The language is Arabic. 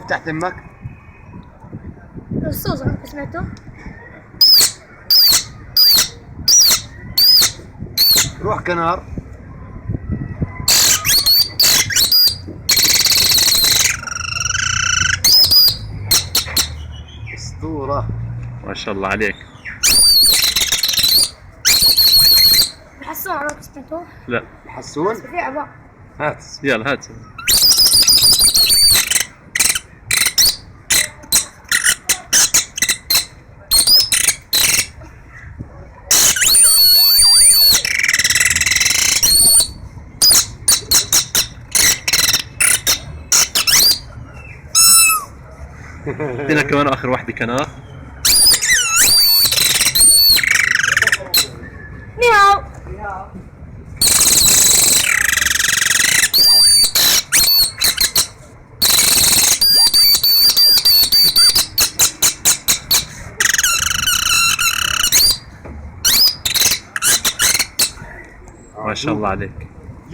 افتح تمك. الصوص عمرك سمعته؟ روح كنار. اسطورة. ما شاء الله عليك. الحسون عمرك سمعته؟ لا. الحسون. في عباء. هات. يلا هات. ادينا كمان اخر واحدة كنار. مياو. ما شاء الله عليك.